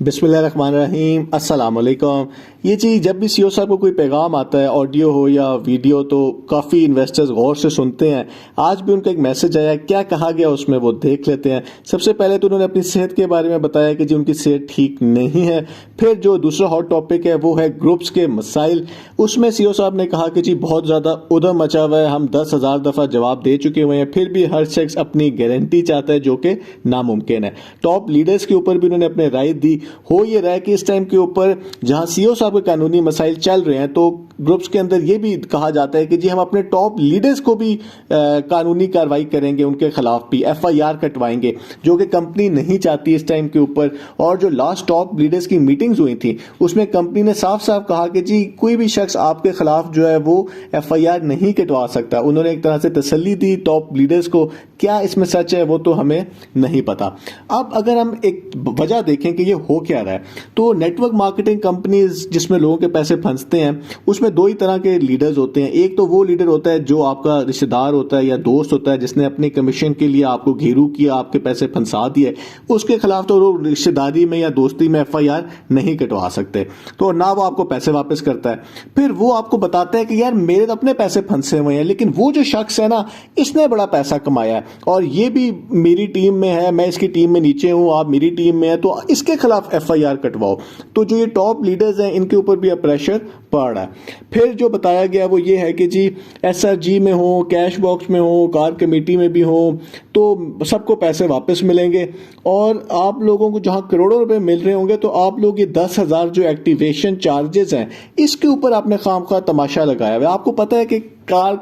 बिस्मिल्लाहिर्रहमानिर्रहीम, अस्सलाम वालेकुम। ये चीज़ जब भी सीईओ साहब को कोई पैगाम आता है, ऑडियो हो या वीडियो, तो काफ़ी इन्वेस्टर्स गौर से सुनते हैं। आज भी उनका एक मैसेज आया, क्या कहा गया उसमें वो देख लेते हैं। सबसे पहले तो उन्होंने अपनी सेहत के बारे में बताया कि जी उनकी सेहत ठीक नहीं है। फिर जो दूसरा हॉट टॉपिक है वो है ग्रुप्स के मसाइल। उसमें सीईओ साहब ने कहा कि जी बहुत ज़्यादा उधम मचा हुआ है, हम 10,000 दफ़ा जवाब दे चुके हुए हैं, फिर भी हर शख्स अपनी गारंटी चाहता है जो कि नामुमकिन है। टॉप लीडर्स के ऊपर भी उन्होंने अपने राय दी। हो ये रहा है कि इस टाइम के ऊपर जहां सीईओ साहब के कानूनी मसाइल चल रहे हैं, तो ग्रुप्स के अंदर ये भी कहा जाता है कि जी हम अपने टॉप लीडर्स को भी कानूनी कार्रवाई करेंगे, उनके खिलाफ भी एफआईआर कटवाएंगे, जो कि कंपनी नहीं चाहती इस टाइम के ऊपर। और जो लास्ट टॉप लीडर्स की मीटिंग्स हुई थी उसमें कंपनी ने साफ साफ कहा कि जी कोई भी शख्स आपके खिलाफ जो है वो एफआईआर नहीं कटवा सकता। उन्होंने एक तरह से तसल्ली दी टॉप लीडर्स को। क्या इसमें सच है वो तो हमें नहीं पता। अब अगर हम एक वजह देखें कि ये हो क्या रहा है, तो नेटवर्क मार्केटिंग कंपनीज जिसमें लोगों के पैसे फंसते हैं, उसमें दो ही तरह के लीडर्स होते हैं। एक तो वो लीडर होता है जो आपका रिश्तेदार होता है या दोस्त होता है, जिसने अपने कमीशन के लिए आपको घेरू किया, आपके पैसे फंसा दिए। उसके खिलाफ तो वो रिश्तेदारी में या दोस्ती में एफआईआर नहीं कटवा सकते, तो ना वो आपको पैसे वापस करता है। फिर वो आपको बताता है कि यार मेरे तो अपने पैसे फंसे हुए हैं, लेकिन वो जो शख्स है ना, इसने बड़ा पैसा कमाया है और ये भी मेरी टीम में है, मैं इसकी टीम में नीचे हूं, आप मेरी टीम में है, तो इसके खिलाफ एफआईआर कटवाओ। तो जो ये टॉप लीडर्स हैं इनके ऊपर भी अब प्रेशर पड़ रहा है। फिर जो बताया गया वो ये है कि जी एसआरजी में हो, कैश बॉक्स में हो, कार कमेटी में भी हो, तो सबको पैसे वापस मिलेंगे। और आप लोगों को जहां करोड़ों रुपए मिल रहे होंगे, तो आप लोग ये 10,000 जो एक्टिवेशन चार्जेस हैं इसके ऊपर आपने खामखा तमाशा लगाया हुआ है। आपको पता है कि कार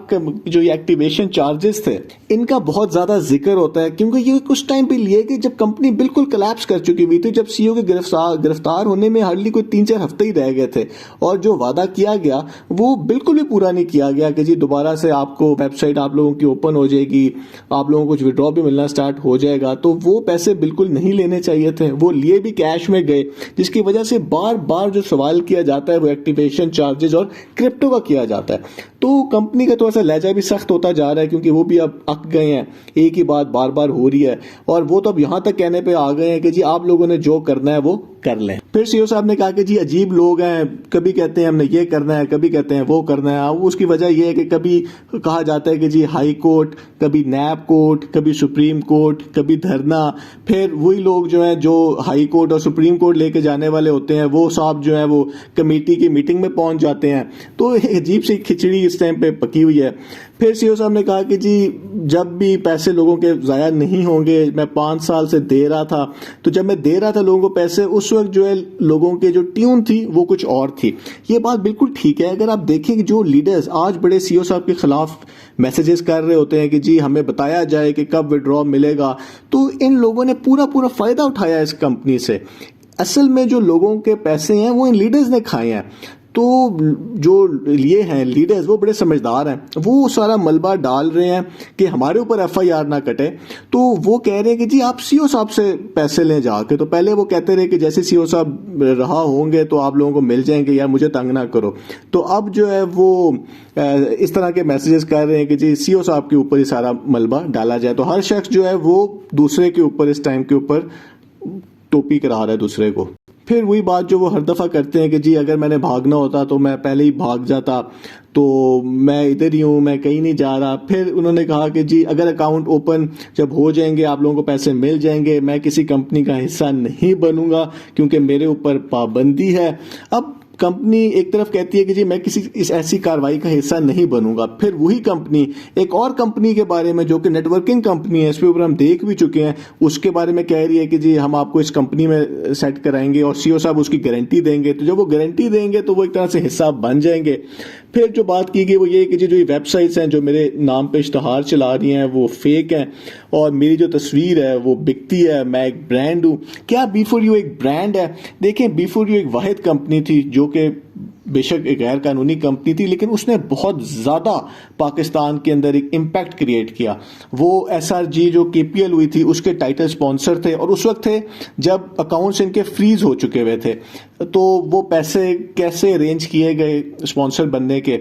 जो ये एक्टिवेशन चार्जेस थे इनका बहुत ज्यादा जिक्र होता है, क्योंकि ये कुछ टाइम पे लिए कि जब कंपनी बिल्कुल कोलैप्स कर चुकी हुई थी, जब सीईओ के गिरफ्तार होने में हार्डली कोई 3-4 हफ्ते ही रह गए थे, और जो वादा किया गया वो बिल्कुल भी पूरा नहीं किया गया कि जी दोबारा से आपको वेबसाइट आप लोगों की ओपन हो जाएगी, आप लोगों को कुछ विड्रॉ भी मिलना स्टार्ट हो जाएगा। तो वो पैसे बिल्कुल नहीं लेने चाहिए थे, वो लिए भी कैश में गए, जिसकी वजह से बार बार जो सवाल किया जाता है वो एक्टिवेशन चार्जेस और क्रिप्टो का किया जाता है। तो कंपनी का थोड़ा सा लहजा भी सख्त होता जा रहा है, क्योंकि वो भी अब अक गए हैं, एक ही बात बार बार हो रही है, और वो तो अब यहां तक कहने पे आ गए हैं कि जी आप लोगों ने जो करना है वो कर लें। फिर सीईओ साहब ने कहा कि जी अजीब लोग हैं, कभी कहते हैं हमने ये करना है, कभी कहते हैं वो करना है। उसकी वजह यह है कि कभी कहा जाता है कि जी हाई कोर्ट, कभी नैब कोर्ट, कभी सुप्रीम कोर्ट, कभी धरना। फिर वही लोग जो हैं जो हाई कोर्ट और सुप्रीम कोर्ट लेके जाने वाले होते हैं, वो साहब जो है वो कमेटी की मीटिंग में पहुंच जाते हैं। तो अजीब सी खिचड़ी इस टाइम पे पकी हुई है। फिर सीईओ साहब ने कहा कि जी जब भी पैसे लोगों के ज़ाया नहीं होंगे, मैं 5 साल से दे रहा था, तो जब मैं दे रहा था लोगों को पैसे, उस वक्त जो है लोगों के जो ट्यून थी वो कुछ और थी। ये बात बिल्कुल ठीक है। अगर आप देखें कि जो लीडर्स आज बड़े सीईओ साहब के खिलाफ मैसेजेस कर रहे होते हैं कि जी हमें बताया जाए कि कब विड्रॉ मिलेगा, तो इन लोगों ने पूरा पूरा फायदा उठाया इस कंपनी से। असल में जो लोगों के पैसे हैं वो इन लीडर्स ने खाए हैं। तो जो लिए हैं लीडर्स वो बड़े समझदार हैं, वो सारा मलबा डाल रहे हैं कि हमारे ऊपर एफआईआर ना कटे। तो वो कह रहे हैं कि जी आप सीईओ साहब से पैसे लें जाके। तो पहले वो कहते रहे कि जैसे सीईओ साहब रहा होंगे तो आप लोगों को मिल जाएंगे, यार मुझे तंग ना करो। तो अब जो है वो इस तरह के मैसेजेस कर रहे हैं कि जी सीईओ साहब के ऊपर ही सारा मलबा डाला जाए। तो हर शख्स जो है वो दूसरे के ऊपर इस टाइम के ऊपर टोपी करा रहा है दूसरे को। फिर वही बात जो वो हर दफ़ा करते हैं कि जी अगर मैंने भागना होता तो मैं पहले ही भाग जाता, तो मैं इधर ही हूँ, मैं कहीं नहीं जा रहा। फिर उन्होंने कहा कि जी अगर अकाउंट ओपन जब हो जाएंगे आप लोगों को पैसे मिल जाएंगे, मैं किसी कंपनी का हिस्सा नहीं बनूंगा क्योंकि मेरे ऊपर पाबंदी है। अब कंपनी एक तरफ कहती है कि जी मैं किसी इस ऐसी कार्रवाई का हिस्सा नहीं बनूंगा, फिर वही कंपनी एक और कंपनी के बारे में जो कि नेटवर्किंग कंपनी है, इस पे ऊपर हम देख भी चुके हैं, उसके बारे में कह रही है कि जी हम आपको इस कंपनी में सेट कराएंगे और सीईओ साहब उसकी गारंटी देंगे। तो जब वो गारंटी देंगे तो वो एक तरह से हिस्सा बन जाएंगे। फिर जो बात की गई वो ये कि जी जो ये वेबसाइट्स हैं जो मेरे नाम पे इश्तहार चला रही हैं वो फेक हैं, और मेरी जो तस्वीर है वो बिकती है, मैं एक ब्रांड हूँ। क्या बी4यू एक ब्रांड है? देखें, बी4यू एक वाहिद कंपनी थी जो कि बेशक एक गैर कानूनी कंपनी थी, लेकिन उसने बहुत ज़्यादा पाकिस्तान के अंदर एक इम्पैक्ट क्रिएट किया। वो एसआरजी जो केपीएल हुई थी उसके टाइटल स्पॉन्सर थे, और उस वक्त थे जब अकाउंट्स इनके फ्रीज हो चुके हुए थे। तो वो पैसे कैसे अरेंज किए गए स्पॉन्सर बनने के।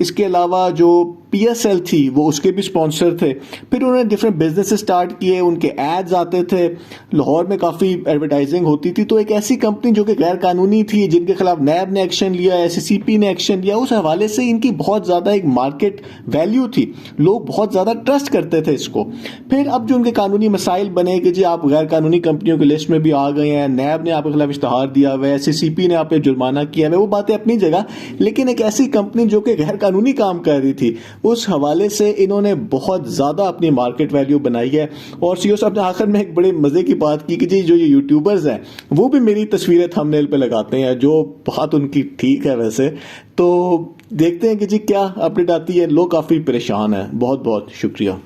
इसके अलावा जो PSL थी वो उसके भी स्पॉन्सर थे। फिर उन्होंने डिफरेंट बिजनेस स्टार्ट किए, उनके एड्स आते थे, लाहौर में काफ़ी एडवर्टाइजिंग होती थी। तो एक ऐसी कंपनी जो कि गैर कानूनी थी, जिनके खिलाफ नैब ने एक्शन लिया, SCCP ने एक्शन लिया, उस हवाले से इनकी बहुत ज़्यादा एक मार्केट वैल्यू थी, लोग बहुत ज़्यादा ट्रस्ट करते थे इसको। फिर अब जो उनके कानूनी मसाइल बने कि जी आप गैर कानूनी कंपनियों की लिस्ट में भी आ गए हैं, नैब ने आपके खिलाफ इश्तहार दिया हुआ है, SCCP ने आप पे जुर्माना किया है, वो बातें अपनी जगह, लेकिन एक ऐसी कंपनी जो कि गैर कानूनी काम कर रही थी, उस हवाले से इन्होंने बहुत ज़्यादा अपनी मार्केट वैल्यू बनाई है। और CEO साहब ने आखिर में एक बड़े मज़े की बात की कि जी जो ये यूट्यूबर्स हैं वो भी मेरी तस्वीरें थंबनेल पे लगाते हैं, जो बात उनकी ठीक है वैसे। तो देखते हैं कि जी क्या अपडेट आती है। लोग काफ़ी परेशान हैं। बहुत बहुत शुक्रिया।